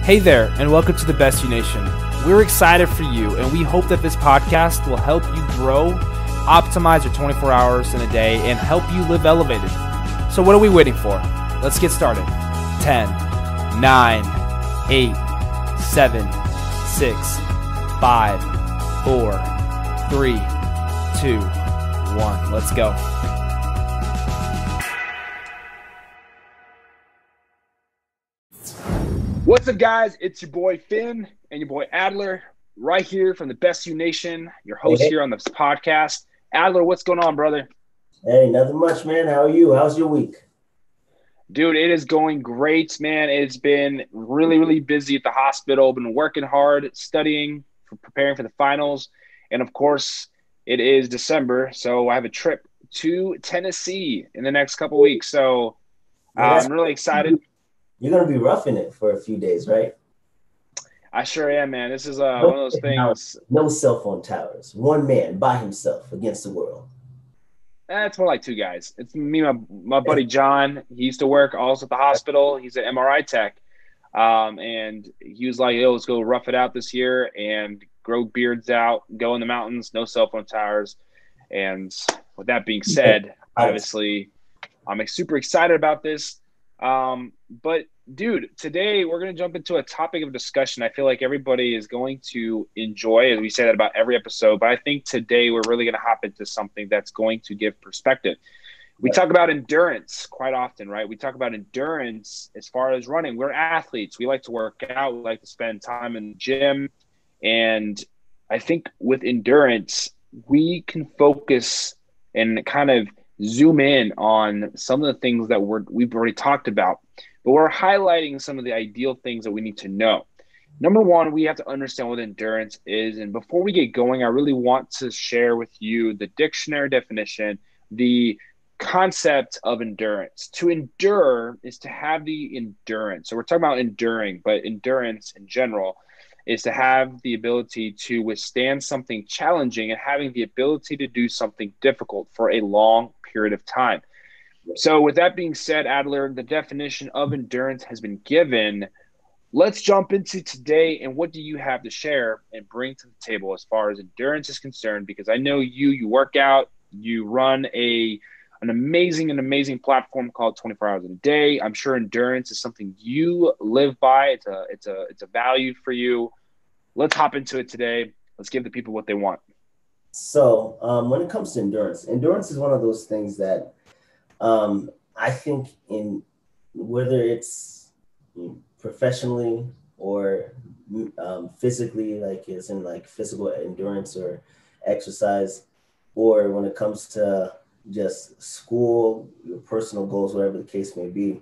Hey there, and welcome to the Best You Nation. We're excited for you, and we hope that this podcast will help you grow, optimize your 24 hours in a day, and help you live elevated. So what are we waiting for? Let's get started. 10, 9, 8, 7, 6, 5, 4, 3, 2, 1. Let's go. What's up, guys? It's your boy Finn and your boy Adler right here from the Best You Nation, your host here on this podcast. Adler, what's going on, brother? Hey, nothing much, man. How are you? How's your week? Dude, it is going great, man. It's been really busy at the hospital. Been working hard, studying, preparing for the finals. And, of course, it is December, so I have a trip to Tennessee in the next couple weeks. So I'm really excited. You're going to be roughing it for a few days, right? I sure am, man. This is one of those things. No cell phone towers. One man by himself against the world. It's more like two guys. It's me and my buddy John. He used to work also at the hospital. He's an MRI tech. And he was like, let's go rough it out this year and grow beards out, go in the mountains, no cell phone towers. And with that being said, obviously, I'm super excited about this. But dude, today we're going to jump into a topic of discussion I feel like everybody is going to enjoy, as we say that about every episode, but I think today we're really going to hop into something that's going to give perspective. We talk about endurance quite often, right? We talk about endurance as far as running. We're athletes. We like to work out. We like to spend time in the gym. And I think with endurance, we can focus and kind of zoom in on some of the things that we've already talked about, but we're highlighting some of the ideal things that we need to know. Number one, we have to understand what endurance is. And before we get going, I really want to share with you the dictionary definition, the concept of endurance. To endure is to have the endurance. So we're talking about enduring, but endurance in general is to have the ability to withstand something challenging and having the ability to do something difficult for a long period of time. So with that being said, Adler, the definition of endurance has been given. Let's jump into today, and what do you have to share and bring to the table as far as endurance is concerned? Because I know you work out, you run an amazing platform called 24 Hours in a Day. I'm sure endurance is something you live by. It's a value for you. Let's hop into it today. Let's give the people what they want. So when it comes to endurance is one of those things that I think in whether it's professionally or physically, like it's in like physical endurance or exercise, or when it comes to just school, your personal goals, whatever the case may be,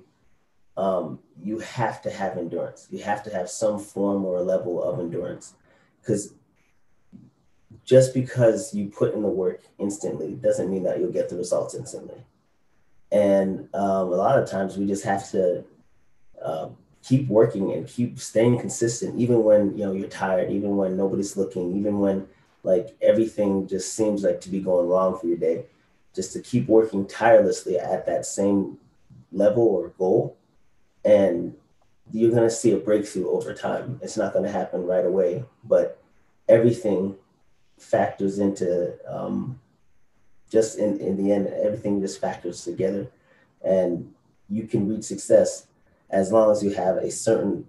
you have to have endurance. You have to have some form or level of endurance, because just because you put in the work instantly doesn't mean that you'll get the results instantly. And a lot of times we just have to keep working and keep staying consistent, even when you're tired, even when nobody's looking, even when like everything just seems like to be going wrong for your day. Just to keep working tirelessly at that same level or goal, and you're going to see a breakthrough over time. It's not going to happen right away, but everything factors into just in the end, everything just factors together, and you can reach success as long as you have a certain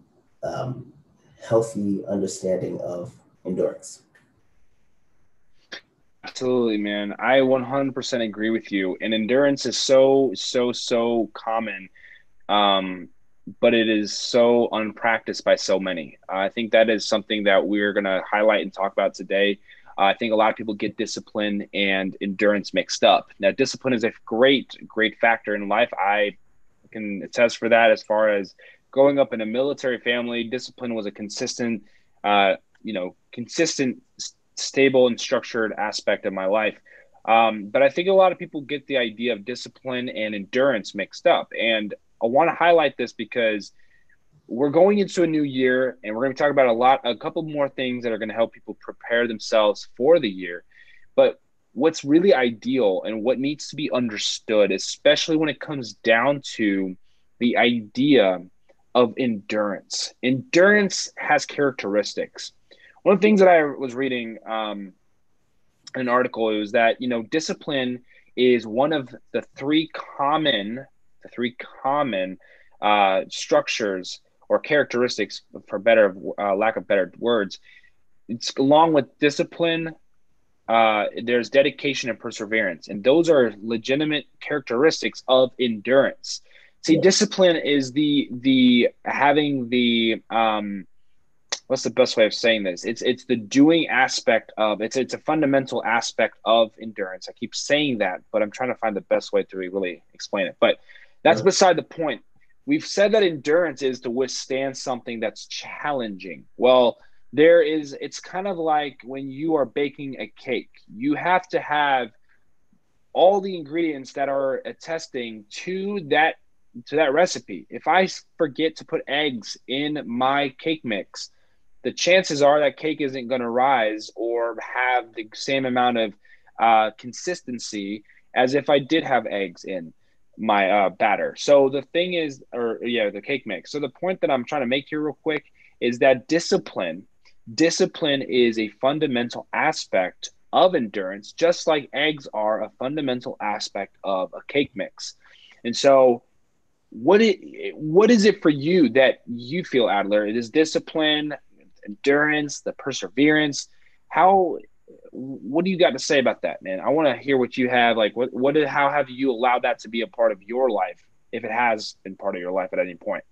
healthy understanding of endurance. Absolutely, man. I 100% agree with you. And endurance is so common, but it is so unpracticed by so many. I think that is something that we're going to highlight and talk about today. I think a lot of people get discipline and endurance mixed up. Now, discipline is a great factor in life. I can attest for that. As far as growing up in a military family, discipline was a consistent, stable and structured aspect of my life. But I think a lot of people get the idea of discipline and endurance mixed up. And I want to highlight this because we're going into a new year, and we're going to talk about a couple more things that are going to help people prepare themselves for the year. But what's really ideal and what needs to be understood, especially when it comes down to the idea of endurance. Endurance has characteristics. One of the things that I was reading an article is that, discipline is one of the three common structures or characteristics, for better lack of better words. It's along with discipline. There's dedication and perseverance, and those are legitimate characteristics of endurance. See, discipline is the having the what's the best way of saying this? It's the doing aspect of it's a fundamental aspect of endurance. I keep saying that, but I'm trying to find the best way to really explain it. But that's beside the point. We've said that endurance is to withstand something that's challenging. Well, it's kind of like when you are baking a cake. You have to have all the ingredients that are attesting to that recipe. If I forget to put eggs in my cake mix, the chances are that cake isn't going to rise or have the same amount of consistency as if I did have eggs in my batter. So the thing is, the cake mix. So the point that I'm trying to make here real quick is that discipline is a fundamental aspect of endurance, just like eggs are a fundamental aspect of a cake mix. And so what is it for you that you feel, Adler? It is discipline, endurance, the perseverance. What do you got to say about that, man? I want to hear what you have. Like, how have you allowed that to be a part of your life, if it has been part of your life at any point?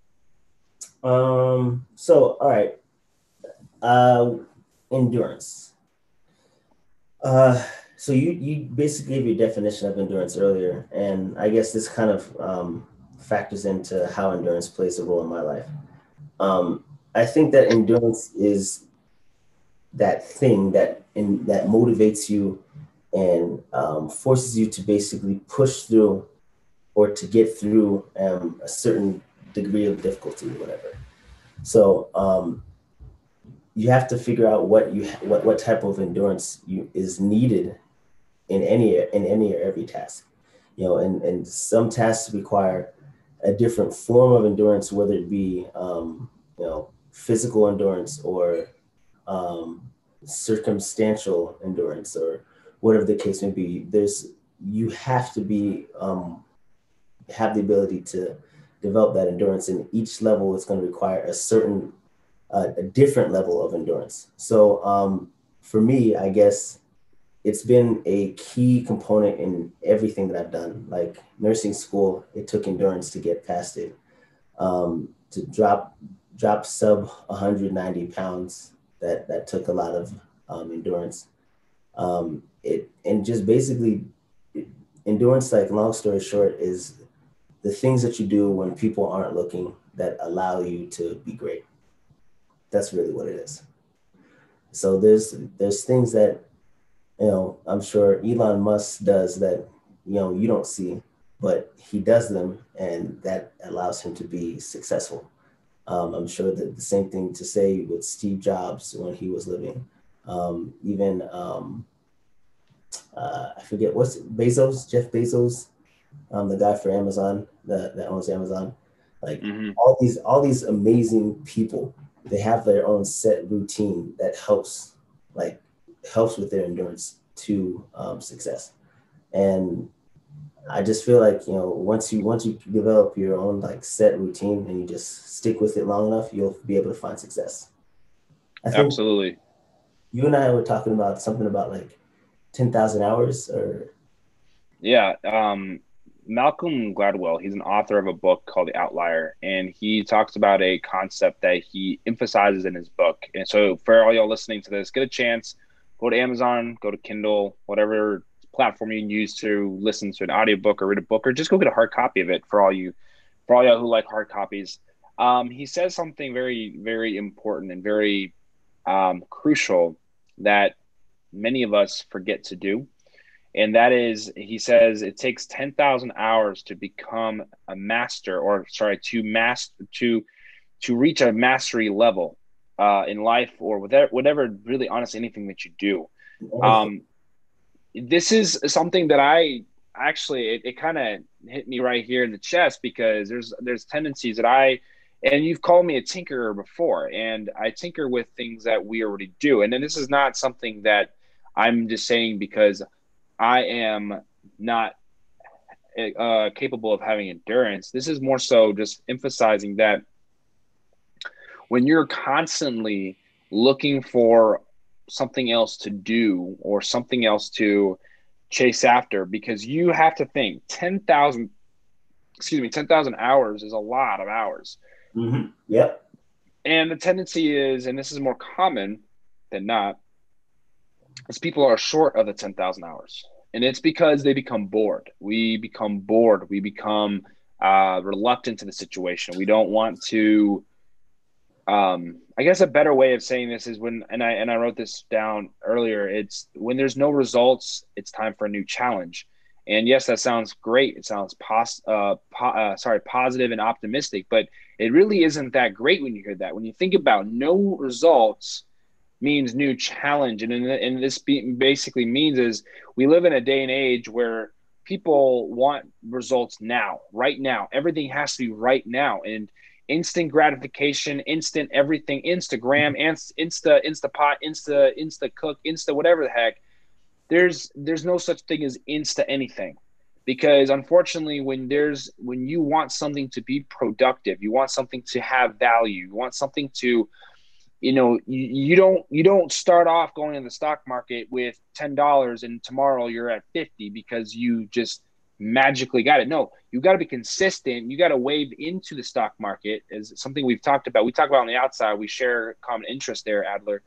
So, all right. Endurance. So you basically gave your definition of endurance earlier, and I guess this kind of factors into how endurance plays a role in my life. I think that endurance is that thing that motivates you and forces you to basically push through or to get through a certain degree of difficulty, whatever. So you have to figure out what type of endurance is needed in any or every task, and some tasks require a different form of endurance, whether it be physical endurance or circumstantial endurance or whatever the case may be. You have to be have the ability to develop that endurance, and each level is going to require a different level of endurance. So for me, I guess it's been a key component in everything that I've done. Like nursing school, it took endurance to get past it. To drop sub 190 pounds, that took a lot of endurance. And just basically endurance, like long story short, is the things that you do when people aren't looking that allow you to be great. That's really what it is. So there's things that, I'm sure Elon Musk does that, you don't see, but he does them, and that allows him to be successful. I'm sure that the same thing to say with Steve Jobs when he was living. Even I forget Jeff Bezos, the guy for Amazon that owns Amazon. Like all these amazing people, they have their own set routine that helps with their endurance to success. And I just feel like, once you develop your own set routine and you just stick with it long enough, you'll be able to find success. I think absolutely. You and I were talking about something about 10,000 hours or. Yeah. Malcolm Gladwell, he's an author of a book called The Outlier, and he talks about a concept that he emphasizes in his book. And so for all y'all listening to this, get a chance, go to Amazon, go to Kindle, whatever platform you can use to listen to an audiobook or read a book, or just go get a hard copy of it for all y'all who like hard copies. He says something very, very important and very crucial that many of us forget to do. And that is, he says, it takes 10,000 hours to become a master, to reach a mastery level in life or whatever, really honestly, anything that you do. This is something that it kind of hit me right here in the chest, because there's tendencies that I And you've called me a tinkerer before, and I tinker with things that we already do. And then this is not something that I'm just saying because I am not capable of having endurance. This is more so just emphasizing that when you're constantly looking for something else to do or something else to chase after, because you have to think 10,000 hours is a lot of hours. Mm-hmm. Yep. And the tendency is, and this is more common than not, is people are short of the 10,000 hours. And it's because they become bored. We become bored. We become reluctant to the situation. We don't want to. I guess a better way of saying this is when, and I wrote this down earlier. It's when there's no results, it's time for a new challenge. And yes, that sounds great. It sounds positive and optimistic, but it really isn't that great when you hear that. When you think about no results means new challenge. And this basically means is we live in a day and age where people want results now, right now. Everything has to be right now. And instant gratification, instant everything, Instagram, Instapot, Insta cook, Insta whatever the heck. There's no such thing as Insta anything. Because unfortunately, when you want something to be productive, you want something to have value, you want something to, you don't start off going in the stock market with $10 and tomorrow you're at 50 because you just magically got it. No, you got to be consistent. You got to wade into the stock market, is something we've talked about. We talk about on the outside. We share common interest there, Adler.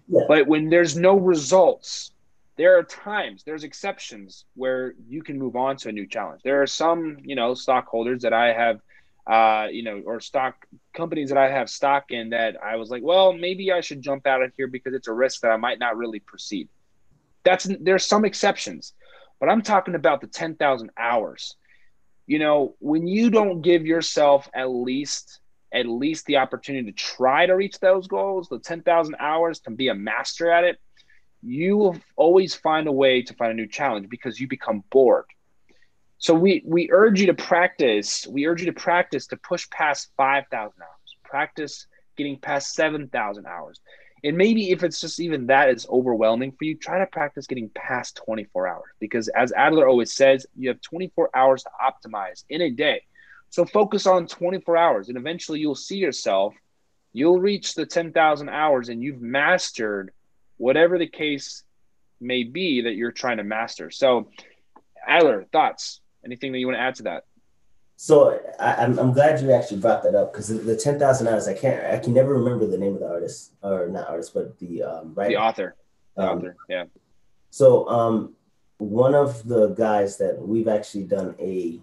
Yeah. But when there's no results, there are times, there's exceptions where you can move on to a new challenge. There are some, stockholders that I have, or stock companies that I have stock in that I was like, well, maybe I should jump out of here because it's a risk that I might not really proceed. There's some exceptions, but I'm talking about the 10,000 hours. When you don't give yourself at least the opportunity to try to reach those goals, the 10,000 hours, to be a master at it, you will always find a way to find a new challenge because you become bored. So we urge you to practice. We urge you to practice to push past 5,000 hours. Practice getting past 7,000 hours. And maybe if it's just even that is overwhelming for you, try to practice getting past 24 hours. Because as Adler always says, you have 24 hours to optimize in a day. So focus on 24 hours, and eventually you'll see yourself. You'll reach the 10,000 hours, and you've mastered whatever the case may be that you're trying to master. So, Adler, thoughts? Anything that you want to add to that? So I'm glad you actually brought that up, because the 10,000 hours, I can never remember the name of the artist, or not artist, but the writer. The author. Yeah. So one of the guys that we've actually done a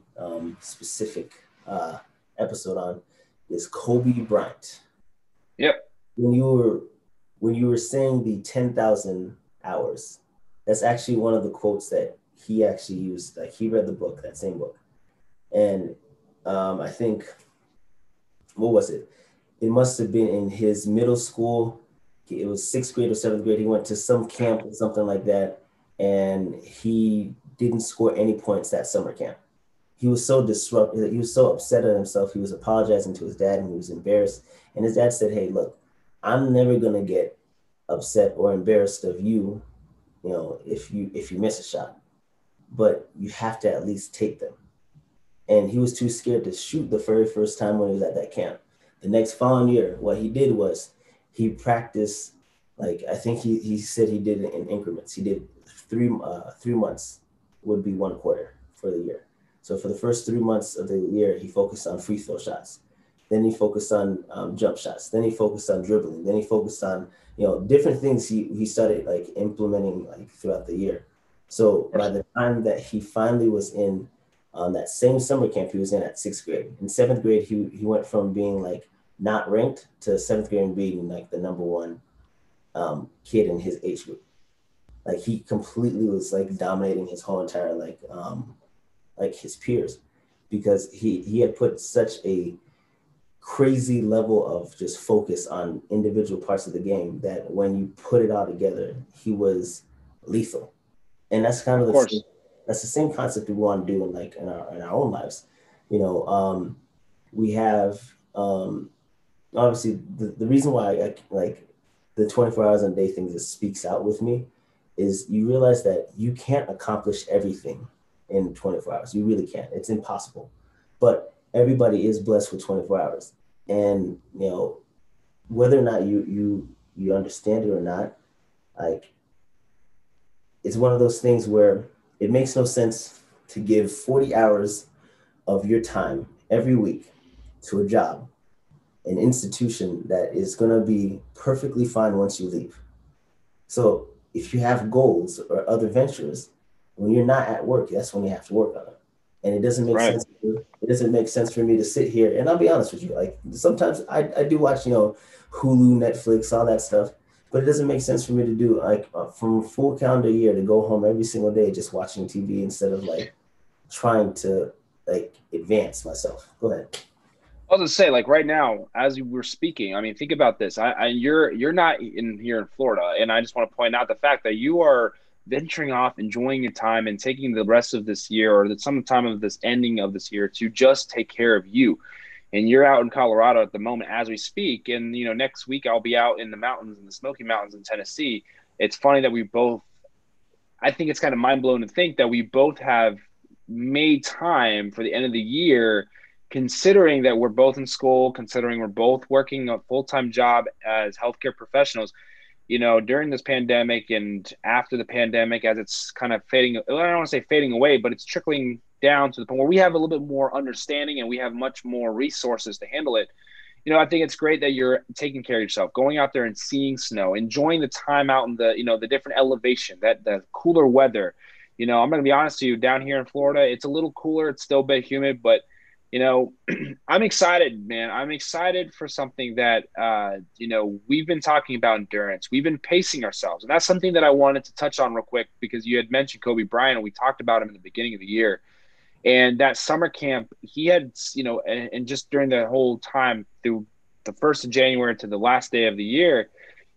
specific episode on is Kobe Bryant. Yep. When you were saying the 10,000 hours, that's actually one of the quotes that he actually used. Like, he read the book, that same book. And I think, what was it? It must have been in his middle school. It was 6th grade or 7th grade. He went to some camp or something like that, and he didn't score any points that summer camp. He was so disrupted. He was so upset at himself. He was apologizing to his dad, and he was embarrassed. And his dad said, "Hey, look, I'm never gonna get upset or embarrassed of you, if you miss a shot, but you have to at least take them." And he was too scared to shoot the very first time when he was at that camp. The next following year, what he did was he practiced, like, I think he said he did it in increments. He did 3 months would be 1 quarter for the year. So for the first 3 months of the year, he focused on free throw shots. Then he focused on jump shots. Then he focused on dribbling. Then he focused on, different things he started like implementing like throughout the year. So by the time that he finally was in on that same summer camp he was in at 6th grade. In 7th grade, he went from being like not ranked to 7th grade and being like the number one kid in his age group. Like, he completely was like dominating his whole entire like his peers, because he had put such a crazy level of just focus on individual parts of the game that when you put it all together, he was lethal. And that's kind of the same concept we want to do in our own lives. We have obviously the reason why I like the 24 hours a day thing just speaks out with me is you realize that you can't accomplish everything in 24 hours. You really can't. It's impossible. But everybody is blessed with 24 hours. And whether or not you understand it or not, like it's one of those things where it makes no sense to give 40 hours of your time every week to a job, an institution that is going to be perfectly fine once you leave. So if you have goals or other ventures, when you're not at work, that's when you have to work on it. And it doesn't make Right. sense. It doesn't make sense for me to sit here. And I'll be honest with you, like sometimes I do watch, Hulu, Netflix, all that stuff. But it doesn't make sense for me to do like from a full calendar year to go home every single day just watching TV instead of like trying to like advance myself. Go ahead. I was gonna say, like right now, as we were speaking, I mean, think about this. You're not in here in Florida, and I just want to point out the fact that you are venturing off, enjoying your time, and taking the rest of this year or some time of this ending of this year to just take care of you. And you're out in Colorado at the moment as we speak, and next week I'll be out in the mountains, in the Smoky Mountains in Tennessee. It's funny that we both. I think it's kind of mind blowing to think that we both have made time for the end of the year, considering that we're both in school, considering we're both working a full-time job as healthcare professionals, during this pandemic and after the pandemic, as it's kind of fading, I don't want to say fading away, but it's trickling down to the point where we have a little bit more understanding and we have much more resources to handle it. I think it's great that you're taking care of yourself, going out there and seeing snow, enjoying the time out in the different elevation, that the cooler weather. I'm going to be honest with you, down here in Florida, it's a little cooler. It's still a bit humid, but I'm excited, man. I'm excited for something that, we've been talking about endurance. We've been pacing ourselves. And that's something that I wanted to touch on real quick because you had mentioned Kobe Bryant and we talked about him in the beginning of the year. And that summer camp, he had, and just during the whole time through the 1st of January to the last day of the year,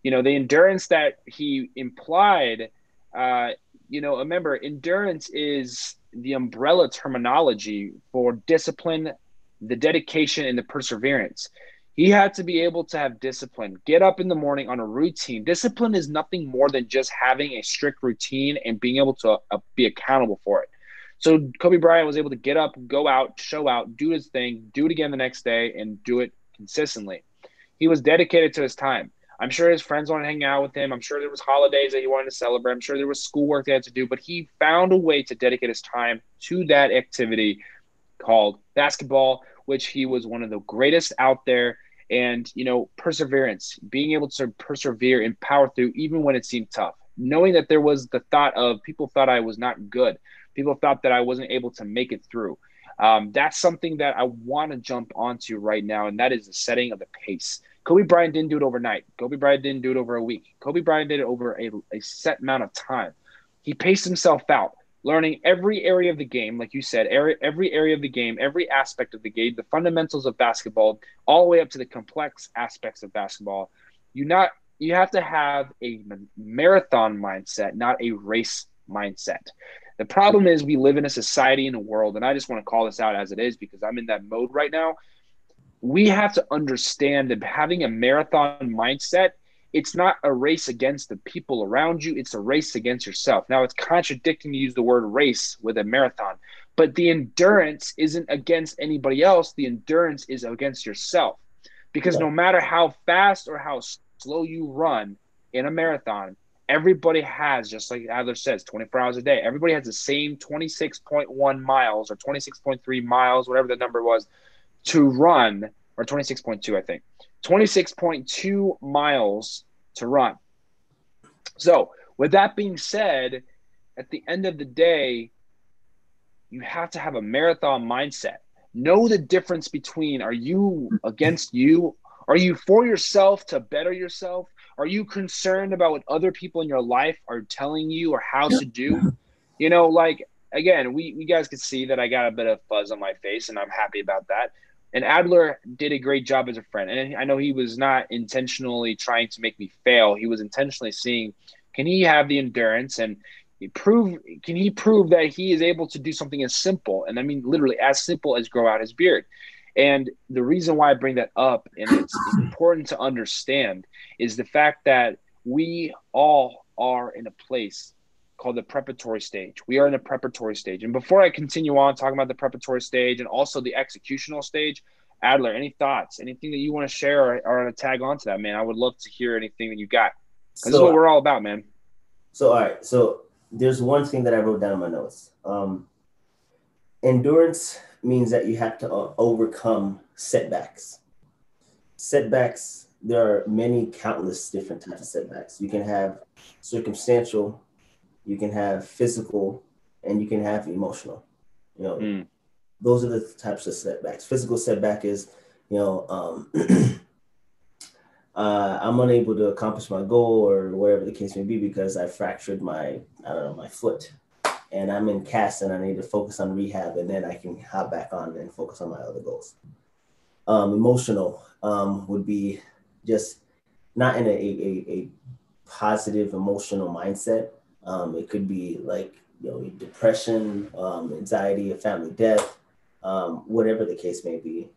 the endurance that he implied, remember, endurance is the umbrella terminology for discipline, the dedication, and the perseverance. He had to be able to have discipline, get up in the morning on a routine. Discipline is nothing more than just having a strict routine and being able to be accountable for it. So Kobe Bryant was able to get up, go out, show out, do his thing, do it again the next day, and do it consistently. He was dedicated to his time. I'm sure his friends wanted to hang out with him. I'm sure there was holidays that he wanted to celebrate. I'm sure there was schoolwork they had to do, but he found a way to dedicate his time to that activity called basketball, which he was one of the greatest out there. And, perseverance, being able to persevere and power through even when it seemed tough, knowing that there was the thought of people thought I was not good. People thought that I wasn't able to make it through. That's something that I want to jump onto right now, and that is the setting of the pace. Kobe Bryant didn't do it overnight. Kobe Bryant didn't do it over a week. Kobe Bryant did it over a set amount of time. He paced himself out, learning every area of the game, like you said, every area of the game, every aspect of the game, the fundamentals of basketball, all the way up to the complex aspects of basketball. You have to have a marathon mindset, not a race mindset. The problem is we live in a society and a world, and I just want to call this out as it is because I'm in that mode right now. We have to understand that having a marathon mindset, it's not a race against the people around you. It's a race against yourself. Now, it's contradicting to use the word race with a marathon, but the endurance isn't against anybody else. The endurance is against yourself because no matter how fast or how slow you run in a marathon, everybody has, just like Adler says, 24 hours a day. Everybody has the same 26.1 miles or 26.3 miles, whatever the number was, to run, or 26.2, I think. 26.2 miles to run. So with that being said, at the end of the day, you have to have a marathon mindset. Know the difference between, are you against you? Are you for yourself to better yourself? Are you concerned about what other people in your life are telling you or how to do? Again, we guys could see that I got a bit of fuzz on my face, and I'm happy about that. And Adler did a great job as a friend. And I know he was not intentionally trying to make me fail. He was intentionally seeing, can he have the endurance and can he prove that he is able to do something as simple, and I mean literally as simple as grow out his beard. And the reason why I bring that up, and it's important to understand, is the fact that we all are in a place called the preparatory stage. We are in a preparatory stage. And before I continue on talking about the preparatory stage and also the executional stage, Adler, any thoughts, anything that you want to share or to tag on to that, man? I would love to hear anything that you got. Because this is what we're all about, man. So, all right. So there's one thing that I wrote down in my notes. Endurance means that you have to overcome setbacks. Setbacks, there are many countless different types of setbacks. You can have circumstantial, you can have physical, and you can have emotional. Those are the types of setbacks. Physical setback is, I'm unable to accomplish my goal or whatever the case may be because I fractured my foot, and I'm in cast and I need to focus on rehab, and then I can hop back on and focus on my other goals. Emotional would be just not in a positive emotional mindset. It could be like, depression, anxiety, a family death, whatever the case may be.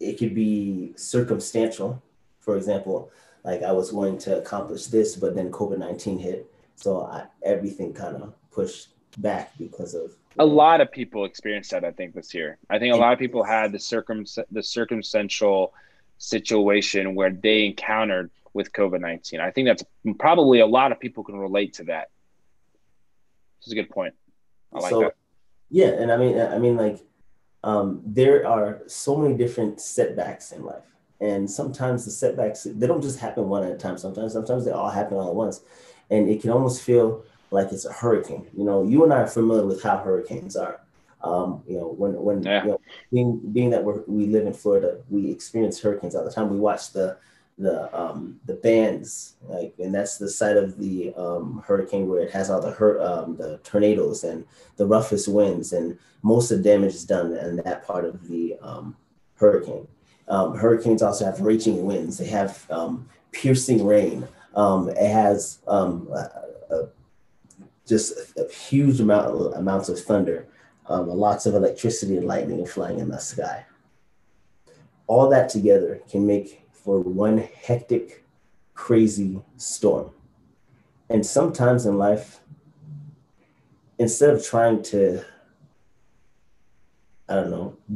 It could be circumstantial. For example, like I was going to accomplish this, but then COVID-19 hit. So everything kind of pushed back because of. A lot of people experienced that, I think, this year. I think a lot of people had the circumstantial situation where they encountered with COVID-19. I think that's probably a lot of people can relate to that. This is a good point. I like that. Yeah, and I mean, like, there are so many different setbacks in life, and sometimes the setbacks, they don't just happen one at a time. Sometimes they all happen all at once, and it can almost feel like it's a hurricane. You and I are familiar with how hurricanes are. Being that we live in Florida, we experience hurricanes all the time. We watch the bands, like, and that's the side of the hurricane where it has all the tornadoes and the roughest winds, and most of the damage is done in that part of the hurricane. Hurricanes also have raging winds. They have piercing rain. It has just a huge amounts of thunder, lots of electricity and lightning flying in the sky. All that together can make for one hectic, crazy storm. And sometimes in life, instead of trying to,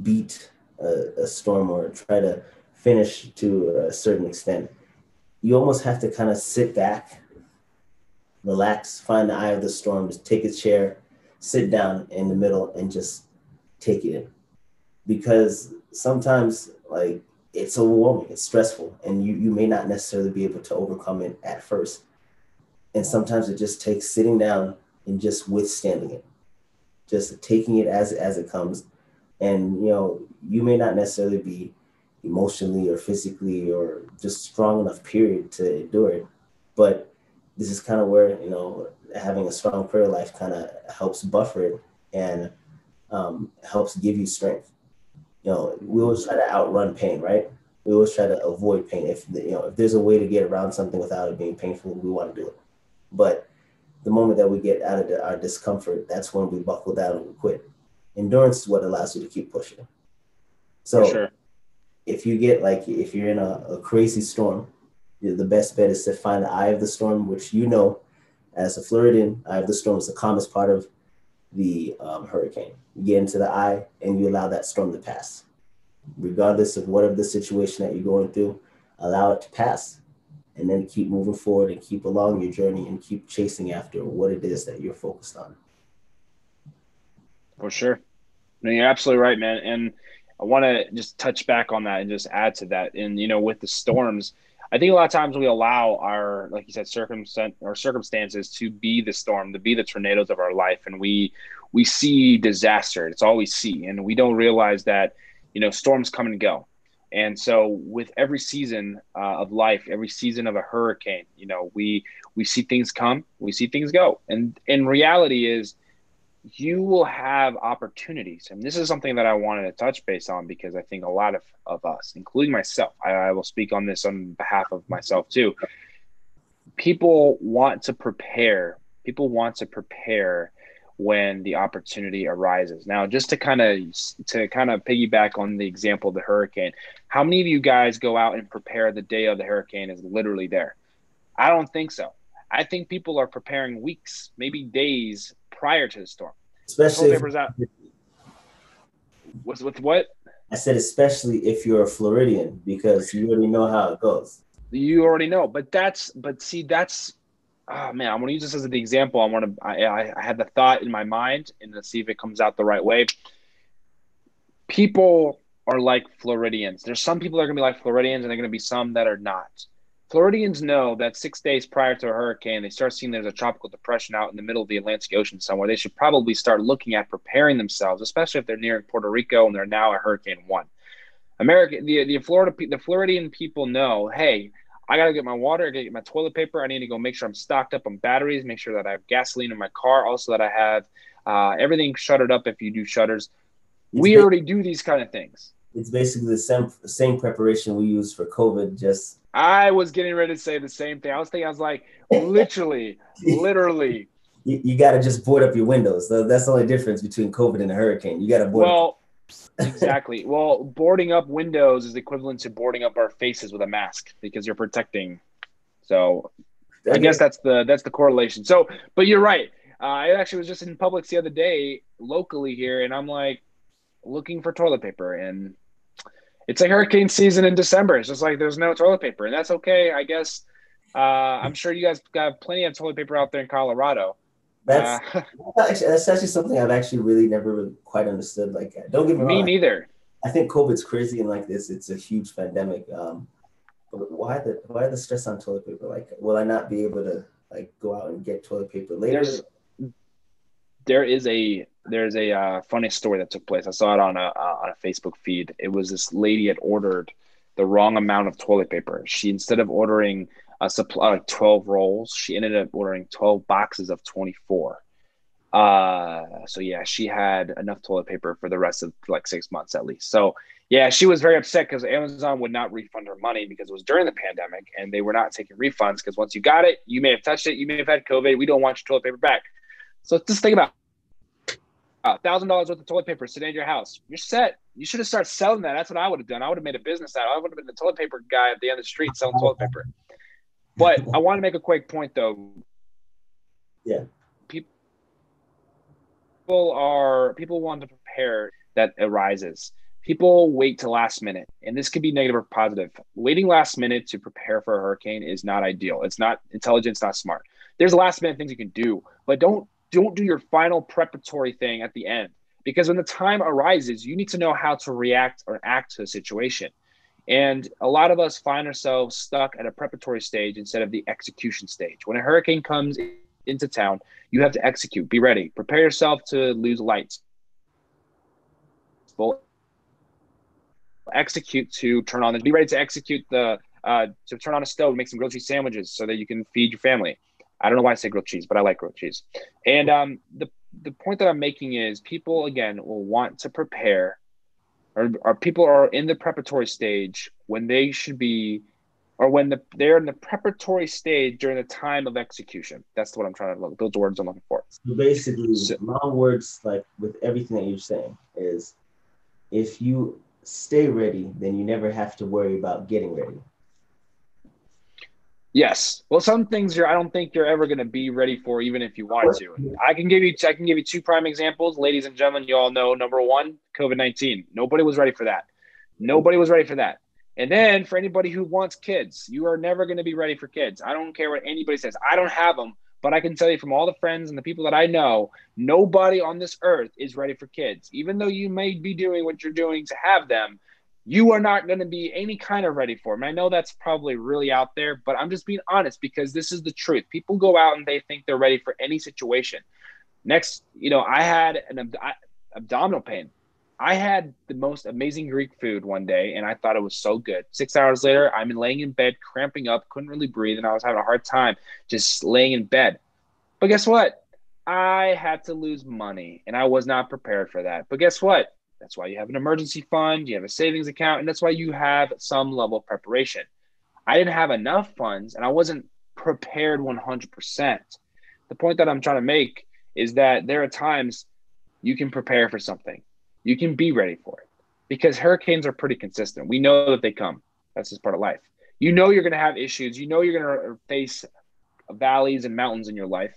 beat a storm or try to finish to a certain extent, you almost have to kind of sit back, relax, find the eye of the storm, just take a chair, sit down in the middle and just take it in. Because sometimes, like, it's overwhelming, it's stressful, and you may not necessarily be able to overcome it at first. And sometimes it just takes sitting down and just withstanding it, just taking it as it comes. And, you may not necessarily be emotionally or physically or just strong enough, period, to endure it. But this is kind of where, having a strong prayer life kind of helps buffer it and helps give you strength. We always try to outrun pain, right? We always try to avoid pain. If there's a way to get around something without it being painful, we want to do it. But the moment that we get out of our discomfort, that's when we buckle down and we quit. Endurance is what allows you to keep pushing. So For sure. If you're in a crazy storm, the best bet is to find the eye of the storm, which, as a Floridian, eye of the storm is the calmest part of the hurricane. You get into the eye and you allow that storm to pass. Regardless of whatever the situation that you're going through, allow it to pass, and then keep moving forward and keep along your journey and keep chasing after what it is that you're focused on. For sure. No, you're absolutely right, man. And I want to just touch back on that and just add to that. And, with the storms, I think a lot of times we allow our, like you said, circumstances to be the storm, to be the tornadoes of our life. And we see disaster. It's all we see. And we don't realize that, storms come and go. And so with every season of life, every season of a hurricane, we see things come, we see things go. And in reality is, you will have opportunities. And this is something that I wanted to touch base on, because I think a lot of us, including myself, I will speak on this on behalf of myself too. People want to prepare when the opportunity arises. Now, just to kind of piggyback on the example of the hurricane, how many of you guys go out and prepare the day of the hurricane is literally there? I don't think so. I think people are preparing weeks, maybe days prior to the storm. Especially toilet paper's out. With what? I said, especially if you're a Floridian, because you already know how it goes. You already know, but see, oh man, I'm going to use this as the example. I had the thought in my mind, and let's see if it comes out the right way. People are like Floridians. There's some people that are going to be like Floridians, and there are going to be some that are not. Floridians know that 6 days prior to a hurricane, they start seeing there's a tropical depression out in the middle of the Atlantic Ocean somewhere. They should probably start looking at preparing themselves, especially if they're near Puerto Rico and they're now at Hurricane 1. The Floridian people know, hey, I got to get my water, I got to get my toilet paper. I need to go make sure I'm stocked up on batteries, make sure that I have gasoline in my car, also that I have everything shuttered up if you do shutters. We already do these kind of things. It's basically the same preparation we use for COVID. Just I was getting ready to say the same thing. I was like, literally. You got to just board up your windows. That's the only difference between COVID and a hurricane. You got to board. Well, exactly. Well, boarding up windows is equivalent to boarding up our faces with a mask because you're protecting. So I guess that's the correlation. So, but you're right. I actually was just in Publix the other day locally here, and I'm like looking for toilet paper, and it's like hurricane season in December. It's just like there's no toilet paper, and that's okay, I guess. I'm sure you guys got plenty of toilet paper out there in Colorado. That's actually something I've actually really never quite understood. Like, don't get me wrong. Me neither. I think COVID's crazy and like this, it's a huge pandemic. But why the stress on toilet paper? Like, will I not be able to like go out and get toilet paper later? There's a funny story that took place. I saw it on a Facebook feed. It was this lady had ordered the wrong amount of toilet paper. She, instead of ordering a supply of 12 rolls, she ended up ordering 12 boxes of 24. So yeah, she had enough toilet paper for the rest of like 6 months at least. So yeah, she was very upset because Amazon would not refund her money because it was during the pandemic and they were not taking refunds because once you got it, you may have touched it, you may have had COVID. We don't want your toilet paper back. So just think about $1,000 worth of toilet paper sitting in your house. You're set. You should have started selling that. That's what I would have done. I would have made a business out of it. I would have been the toilet paper guy at the end of the street selling toilet paper. But I want to make a quick point, though. Yeah. People want to prepare that arises. People wait till last minute, and this could be negative or positive. Waiting last minute to prepare for a hurricane is not ideal. It's not intelligent. It's not smart. There's last minute things you can do, but don't do your final preparatory thing at the end, because when the time arises, you need to know how to react or act to a situation. And a lot of us find ourselves stuck at a preparatory stage instead of the execution stage. When a hurricane comes into town, you have to execute. Be ready. Prepare yourself to lose lights. Execute to turn on. Be ready to execute to turn on a stove and make some grilled cheese sandwiches so that you can feed your family. I don't know why I say grilled cheese, but I like grilled cheese. And the point that I'm making is people, again, will want to prepare, or people are in the preparatory stage when they should be, or when they're in the preparatory stage during the time of execution. That's what I'm trying to look. Those words I'm looking for. So basically, my words, like with everything that you're saying, is if you stay ready, then you never have to worry about getting ready. Yes. Well, some things I don't think you're ever going to be ready for, even if you want to. I can give you two prime examples, ladies and gentlemen. You all know, number one, COVID-19. Nobody was ready for that. Nobody was ready for that. And then for anybody who wants kids, you are never going to be ready for kids. I don't care what anybody says. I don't have them, but I can tell you from all the friends and the people that I know, nobody on this earth is ready for kids. Even though you may be doing what you're doing to have them, you are not going to be any kind of ready for them. I know that's probably really out there, but I'm just being honest because this is the truth. People go out and they think they're ready for any situation. Next, I had an abdominal pain. I had the most amazing Greek food one day, and I thought it was so good. 6 hours later, I'm laying in bed, cramping up, couldn't really breathe, and I was having a hard time just laying in bed. But guess what? I had to lose money, and I was not prepared for that. But guess what? That's why you have an emergency fund, you have a savings account, and that's why you have some level of preparation. I didn't have enough funds, and I wasn't prepared 100%. The point that I'm trying to make is that there are times you can prepare for something. You can be ready for it because hurricanes are pretty consistent. We know that they come. That's just part of life. You know you're going to have issues. You know you're going to face valleys and mountains in your life.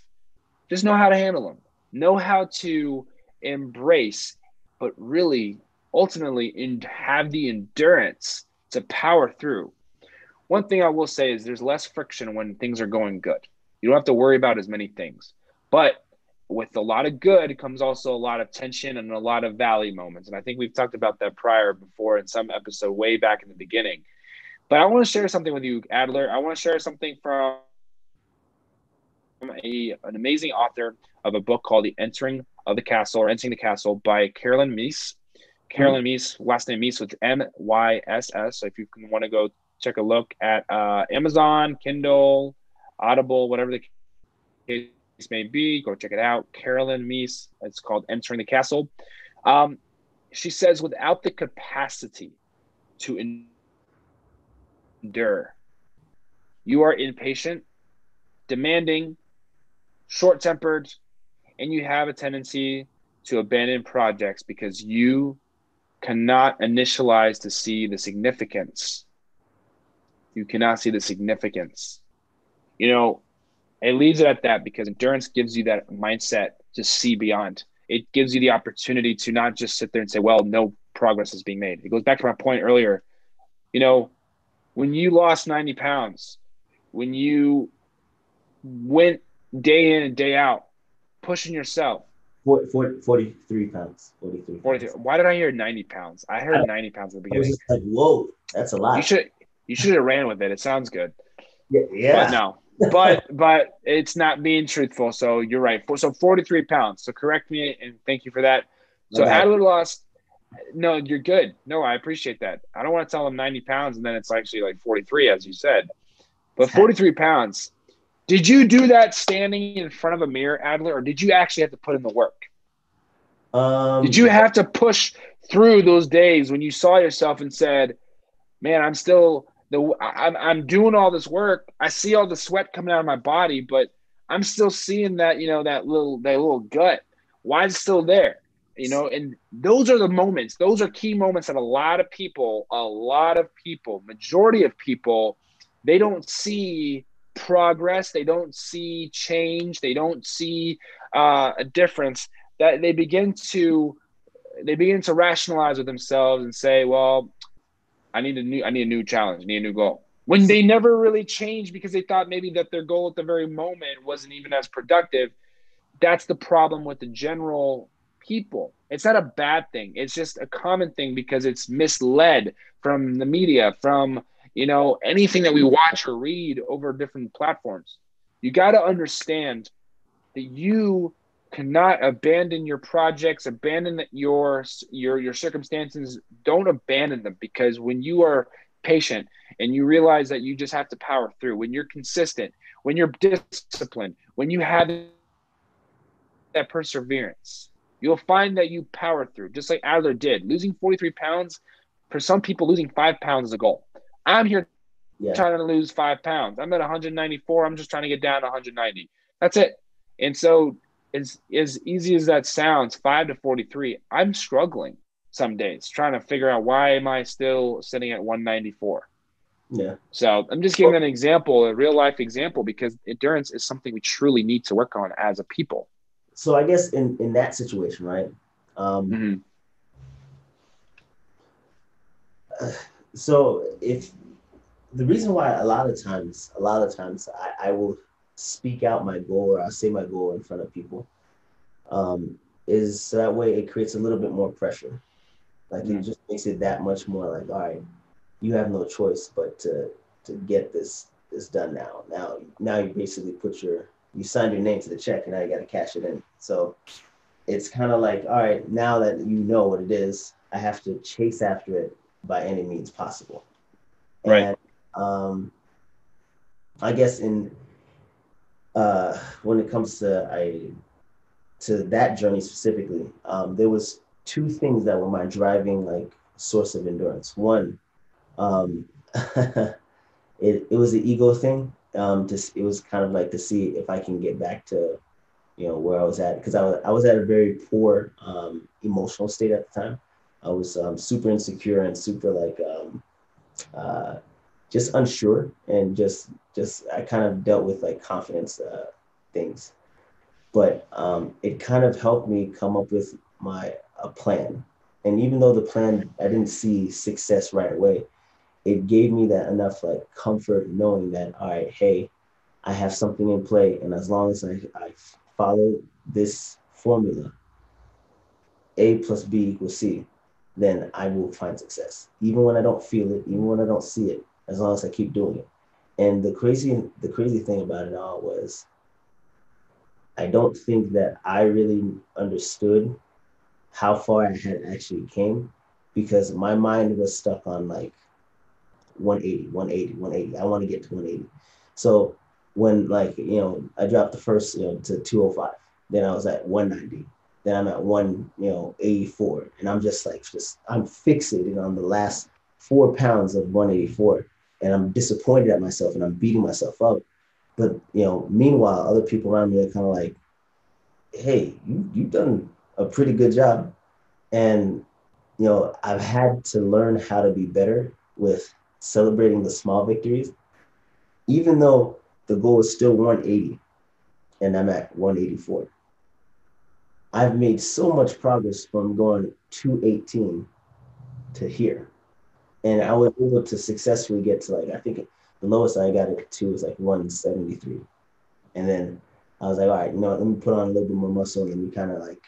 Just know how to handle them. Know how to embrace, but really, ultimately, have the endurance to power through. One thing I will say is there's less friction when things are going good. You don't have to worry about as many things. But with a lot of good comes also a lot of tension and a lot of valley moments. And I think we've talked about that before in some episode way back in the beginning. But I want to share something with you, Adler. I want to share something from an amazing author of a book called The Entering the Castle by Carolyn Meese. Carolyn Meese, last name Meese with M-Y-S-S. So if you want to go check a look at Amazon, Kindle, Audible, whatever the case may be, go check it out. Carolyn Meese. It's called Entering the Castle. She says, without the capacity to endure, you are impatient, demanding, short-tempered, and you have a tendency to abandon projects because you cannot initialize to see the significance. You cannot see the significance. You know, it leaves it at that because endurance gives you that mindset to see beyond. It gives you the opportunity to not just sit there and say, well, no progress is being made. It goes back to my point earlier. You know, when you lost 90 pounds, when you went day in and day out, pushing yourself. 43 pounds. 43 pounds. Why did I hear 90 pounds? I heard 90 pounds at the beginning. I was just like, whoa, that's a lot. You should have ran with it. It sounds good. Yeah. But no. But it's not being truthful. So you're right. So 43 pounds. So correct me and thank you for that. So Adler lost. No, you're good. No, I appreciate that. I don't want to tell him 90 pounds and then it's actually like 43, as you said. But 43 pounds. Did you do that standing in front of a mirror, Adler, or did you actually have to put in the work? Did you have to push through those days when you saw yourself and said, man, I'm doing all this work. I see all the sweat coming out of my body, but I'm still seeing that, you know, that little gut. Why is it still there? You know, and those are the moments. Those are key moments that a lot of people, majority of people, they don't see progress. They don't see change. They don't see a difference. That they begin to rationalize with themselves and say, well, I need a new challenge, I need a new goal. When they never really changed because they thought maybe that their goal at the very moment wasn't even as productive. That's the problem with the general people. It's not a bad thing. It's just a common thing because it's misled from the media, from, you know, anything that we watch or read over different platforms. You got to understand that you cannot abandon your projects, abandon your circumstances. Don't abandon them, because when you are patient and you realize that you just have to power through, when you're consistent, when you're disciplined, when you have that perseverance, you'll find that you power through, just like Adler did. Losing 43 pounds, for some people, losing 5 pounds is a goal. I'm here trying to lose 5 pounds. I'm at 194. I'm just trying to get down to 190. That's it. And so as easy as that sounds, 5 to 43, I'm struggling some days trying to figure out why am I still sitting at 194. Yeah. So I'm just giving an example, a real life example, because endurance is something we truly need to work on as a people. So I guess in that situation, right? So if the reason why a lot of times I will speak out my goal, or I'll say my goal in front of people, is so that way it creates a little bit more pressure. Like it just makes it that much more like, all right, you have no choice but to get this done now. Now you basically you signed your name to the check and now you got to cash it in. So it's kind of like, all right, now that you know what it is, I have to chase after it by any means possible. Right. And I guess when it comes to that journey specifically, there was 2 things that were my driving like source of endurance. One, it was the ego thing. It was kind of like to see if I can get back to where I was at, because I was at a very poor emotional state at the time. I was super insecure and super like uh, just unsure, and just I kind of dealt with like confidence things. But it kind of helped me come up with a plan. And even though the plan, I didn't see success right away, it gave me that enough like comfort knowing that, all right, hey, I have something in play, and as long as I follow this formula, A plus B equals C, then I will find success. Even when I don't feel it, even when I don't see it, as long as I keep doing it. And the crazy thing about it all was, I don't think that I really understood how far I had actually came, because my mind was stuck on like 180, 180, 180. I want to get to 180. So when like, I dropped the first, to 205, then I was at 190, then I'm at 184. And I'm just like, I'm fixated on the last 4 pounds of 184. And I'm disappointed at myself and I'm beating myself up. But, meanwhile, other people around me are kind of like, hey, you've done a pretty good job. And, I've had to learn how to be better with celebrating the small victories, even though the goal is still 180 and I'm at 184. I've made so much progress from going 218 to here. And I was able to successfully get to like, I think the lowest I got it to was like 173. And then I was like, all right, let me put on a little bit more muscle, and then we kind of like,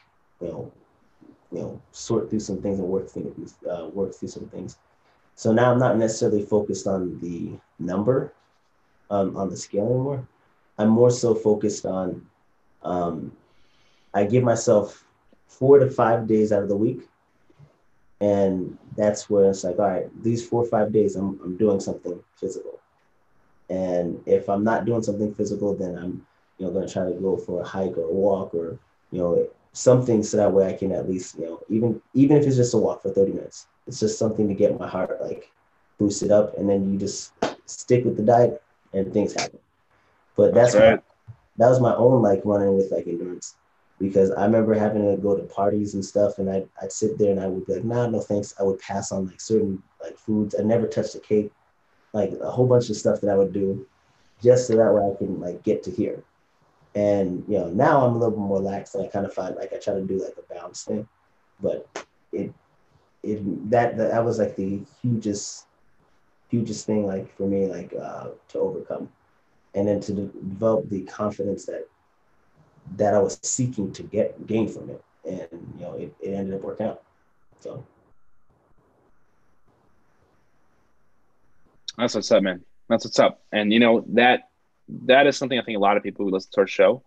sort through some things and work through some things. So now I'm not necessarily focused on the number on the scale anymore. I'm more so focused on, I give myself 4 to 5 days out of the week. And that's where it's like, all right, these 4 or 5 days, I'm doing something physical. And if I'm not doing something physical, then I'm, going to try to go for a hike or a walk, or, something, so that way I can at least, even if it's just a walk for 30 minutes, it's just something to get my heart like boosted up. And then you just stick with the diet and things happen. But that's right. That was my own like running with like endurance, because I remember having to go to parties and stuff, and I'd sit there and I would be like, nah, no thanks. I would pass on like certain like foods. I never touched a cake, like a whole bunch of stuff that I would do just so that way I can like get to here. And now I'm a little bit more lax, and I kind of find like I try to do like a balance thing. But that was like the hugest thing like for me, like to overcome, and then to develop the confidence that I was seeking to gain from it. And it ended up working out. So that's what's up, man. That's what's up. And that is something I think a lot of people who listen to our show,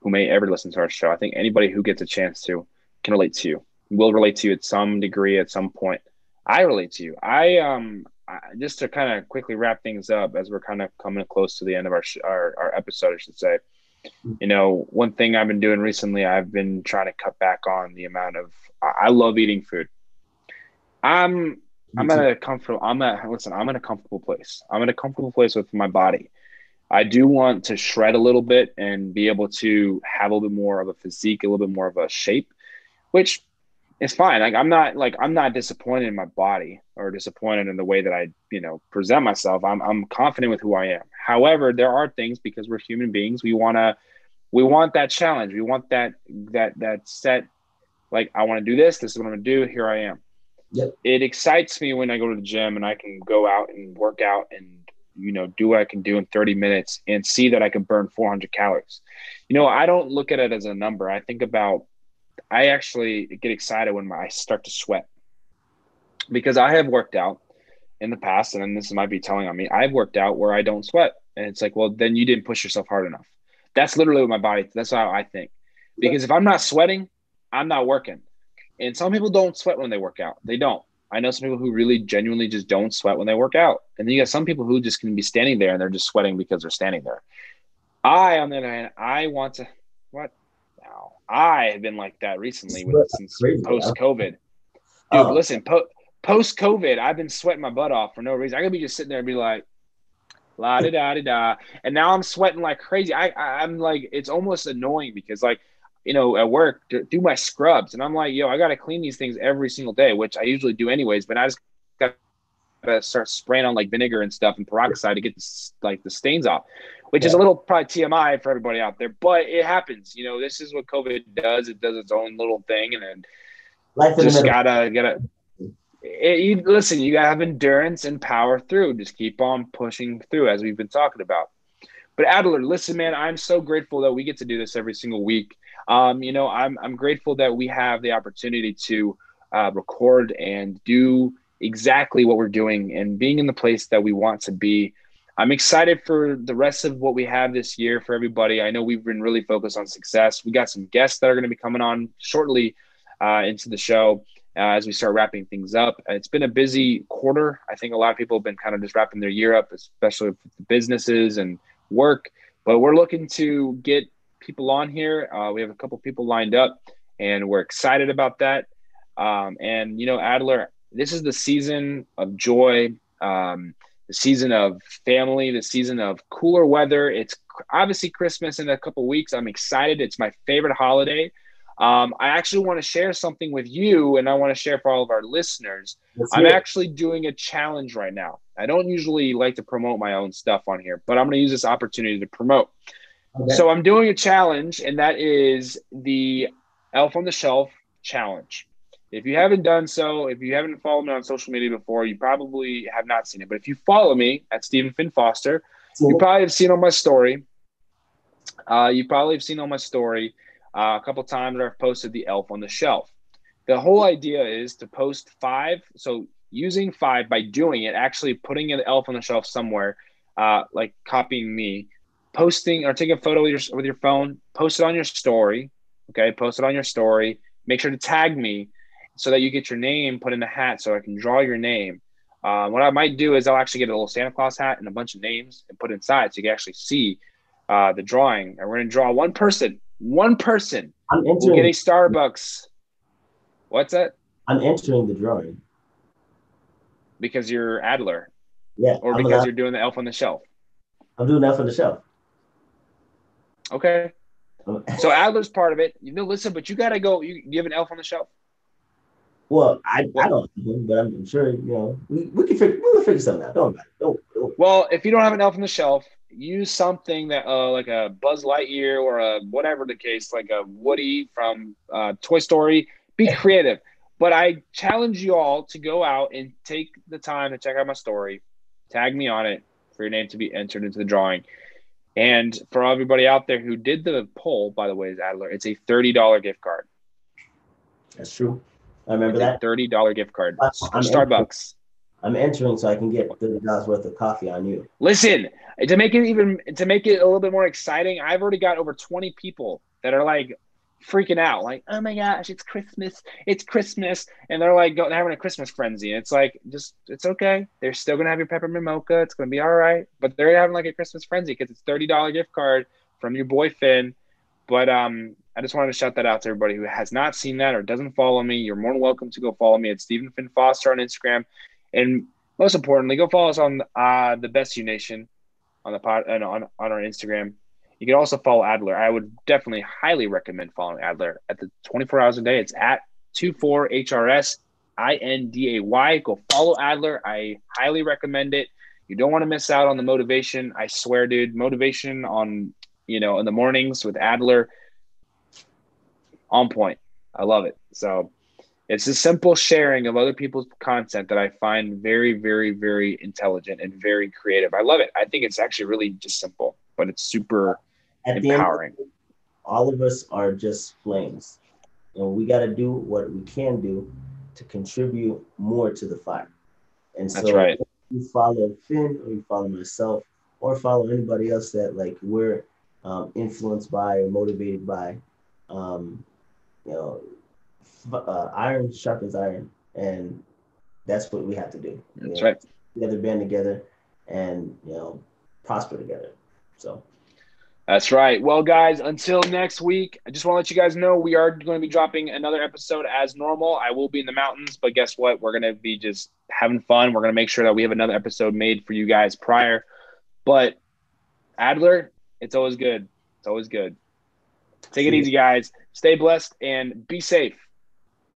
who may ever listen to our show, I think anybody who gets a chance to can relate to you, will relate to you at some degree at some point. I relate to you. Just to kind of quickly wrap things up, as we're kind of coming close to the end of our episode, I should say. One thing I've been doing recently, I've been trying to cut back on the amount of. I love eating food. I'm in a comfortable place. I'm in a comfortable place with my body. I do want to shred a little bit and be able to have a little bit more of a physique, a little bit more of a shape, which is fine. Like I'm not disappointed in my body or disappointed in the way that I, present myself. I'm confident with who I am. However, there are things, because we're human beings, we want that challenge. We want that set, like, I want to do this. This is what I'm going to do. Here I am. Yep. It excites me when I go to the gym and I can go out and work out and, do what I can do in 30 minutes and see that I can burn 400 calories. I don't look at it as a number. I actually get excited when I start to sweat, because I have worked out in the past, and then this might be telling on me. I've worked out where I don't sweat, and it's like, well, then you didn't push yourself hard enough. That's literally what my body, that's how I think. Because if I'm not sweating, I'm not working. And some people don't sweat when they work out. They don't. I know some people who really genuinely just don't sweat when they work out. And then you got some people who just can be standing there and they're just sweating because they're standing there. On the other hand, I want to, what? Now, I have been like that recently since post-COVID. Dude, listen, post-COVID, I've been sweating my butt off for no reason. I could be just sitting there and be like, La da da da da. And now I'm sweating like crazy. I'm like, it's almost annoying because like, at work, do my scrubs, and I'm like, yo, I got to clean these things every single day, which I usually do anyways. But I just got to start spraying on like vinegar and stuff and peroxide to get the stains off, which is a little probably TMI for everybody out there, but it happens. This is what COVID does. It does its own little thing, and then just gotta. Listen, you gotta have endurance and power through. Just keep on pushing through, as we've been talking about. But Adler, listen, man, I'm so grateful that we get to do this every single week. I'm grateful that we have the opportunity to record and do exactly what we're doing and being in the place that we want to be. I'm excited for the rest of what we have this year for everybody. I know we've been really focused on success. We got some guests that are going to be coming on shortly into the show as we start wrapping things up. It's been a busy quarter. I think a lot of people have been kind of just wrapping their year up, especially with the businesses and work. But we're looking to get people on here. We have a couple people lined up, and we're excited about that. Adler, this is the season of joy, the season of family, the season of cooler weather. It's obviously Christmas in a couple weeks. I'm excited. It's my favorite holiday. I actually want to share something with you, and I want to share for all of our listeners. I'm actually doing a challenge right now. I don't usually like to promote my own stuff on here, but I'm going to use this opportunity to promote. Okay. So I'm doing a challenge, and that is the Elf on the Shelf challenge. If you haven't done so, if you haven't followed me on social media before, you probably have not seen it. But if you follow me at Stephen Finn Foster, you probably have seen on my story. A couple times where I've posted the Elf on the Shelf. The whole idea is to post 5. So using 5 by doing it, actually putting an Elf on the Shelf somewhere, like copying me, posting or taking a photo with your phone, post it on your story. Okay, post it on your story. Make sure to tag me so that you get your name put in the hat so I can draw your name. What I might do is I'll actually get a little Santa Claus hat and a bunch of names and put it inside so you can actually see the drawing. And we're going to draw one person. One person will get a Starbucks. What's that? I'm entering the drawing. Because you're Adler. Yeah. Or because you're doing the Elf on the Shelf. I'm doing Elf on the Shelf. Okay. So Adler's part of it. Listen, but you got to go. You have an Elf on the Shelf? Well, I don't, but I'm sure, we'll figure something out. Don't. Well, if you don't have an Elf on the Shelf, use something that like a Buzz Lightyear or a whatever the case, like a Woody from Toy Story. Be creative. But I challenge you all to go out and take the time to check out my story, tag me on it for your name to be entered into the drawing. And for everybody out there who did the poll, by the way, is Adler, it's a $30 gift card. That's true. I remember that. $30 gift card for Starbucks. I'm entering so I can get $30 worth of coffee on you. Listen, to make it a little bit more exciting, I've already got over 20 people that are like freaking out, like, oh my gosh, it's Christmas, and they're like having a Christmas frenzy. And it's like, it's okay. They're still gonna have your peppermint mocha. It's gonna be all right. But they're having like a Christmas frenzy because it's $30 gift card from your boy Finn. But I just wanted to shout that out to everybody who has not seen that or doesn't follow me. You're more than welcome to go follow me at Stephen Finn Foster on Instagram. And most importantly, go follow us on the Best You Nation on the pod and on our Instagram. You can also follow Adler. I would definitely highly recommend following Adler at the 24 hours a day. It's at 24HRSINDAY. Go follow Adler. I highly recommend it. You don't want to miss out on the motivation. I swear, dude, motivation on in the mornings with Adler, on point. I love it. So it's a simple sharing of other people's content that I find very, very, very intelligent and very creative. I love it. I think it's actually really just simple, but it's super empowering. The end, all of us are just flames, and we got to do what we can do to contribute more to the fire. And so that's right. If you follow Finn or you follow myself or follow anybody else that like we're influenced by or motivated by, iron sharpens iron, and that's what we have to do. That's right. Together, band together, and prosper together. So that's right. Well, guys, until next week, I just want to let you guys know we are going to be dropping another episode as normal. I will be in the mountains, but guess what? We're going to be just having fun. We're going to make sure that we have another episode made for you guys prior But Adler, it's always good. It's always good. Take it easy, guys. Stay blessed and be safe.